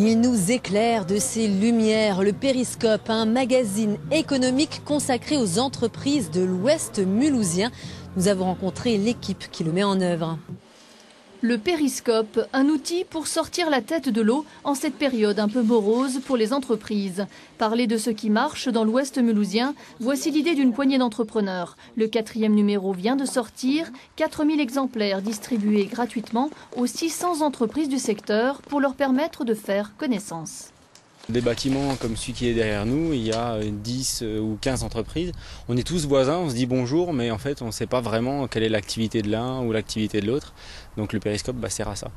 Il nous éclaire de ses lumières. Le Périscope, un magazine économique consacré aux entreprises de l'Ouest mulhousien. Nous avons rencontré l'équipe qui le met en œuvre. Le périscope, un outil pour sortir la tête de l'eau en cette période un peu morose pour les entreprises. Parler de ce qui marche dans l'Ouest mulhousien, voici l'idée d'une poignée d'entrepreneurs. Le 4e numéro vient de sortir, 4000 exemplaires distribués gratuitement aux 600 entreprises du secteur pour leur permettre de faire connaissance. Des bâtiments comme celui qui est derrière nous, il y a 10 ou 15 entreprises. On est tous voisins, on se dit bonjour, mais en fait on ne sait pas vraiment quelle est l'activité de l'un ou l'activité de l'autre. Donc le périscope sert à ça.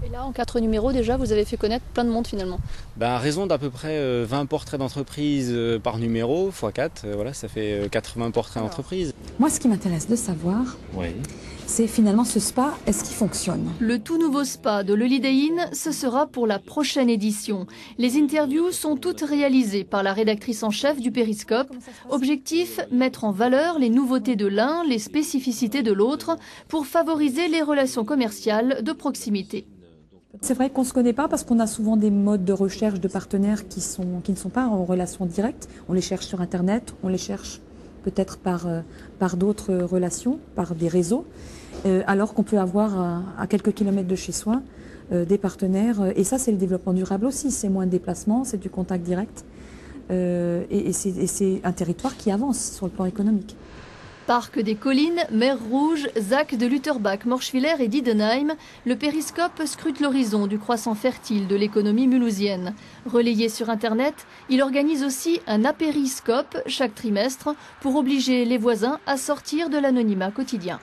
Et là, en 4 numéros déjà, vous avez fait connaître plein de monde finalement. À raison d'à peu près 20 portraits d'entreprise par numéro, x 4, voilà, ça fait 80 portraits d'entreprise. Moi, ce qui m'intéresse de savoir, c'est finalement ce spa, est-ce qu'il fonctionne? Le tout nouveau spa de l'Holiday Inn, ce sera pour la prochaine édition. Les interviews sont toutes réalisées par la rédactrice en chef du Périscope. Objectif, mettre en valeur les nouveautés de l'un, les spécificités de l'autre, pour favoriser les relations commerciales de proximité. C'est vrai qu'on ne se connaît pas parce qu'on a souvent des modes de recherche de partenaires qui ne sont pas en relation directe. On les cherche sur Internet, on les cherche peut-être par d'autres relations, par des réseaux, alors qu'on peut avoir à quelques kilomètres de chez soi des partenaires. Et ça, c'est le développement durable aussi. C'est moins de déplacements, c'est du contact direct. Et c'est un territoire qui avance sur le plan économique. Parc des Collines, Mer Rouge, Zac de Lutterbach, Morschwiller et Diedenheim, le périscope scrute l'horizon du croissant fertile de l'économie mulhousienne. Relayé sur Internet, il organise aussi un apériscope chaque trimestre pour obliger les voisins à sortir de l'anonymat quotidien.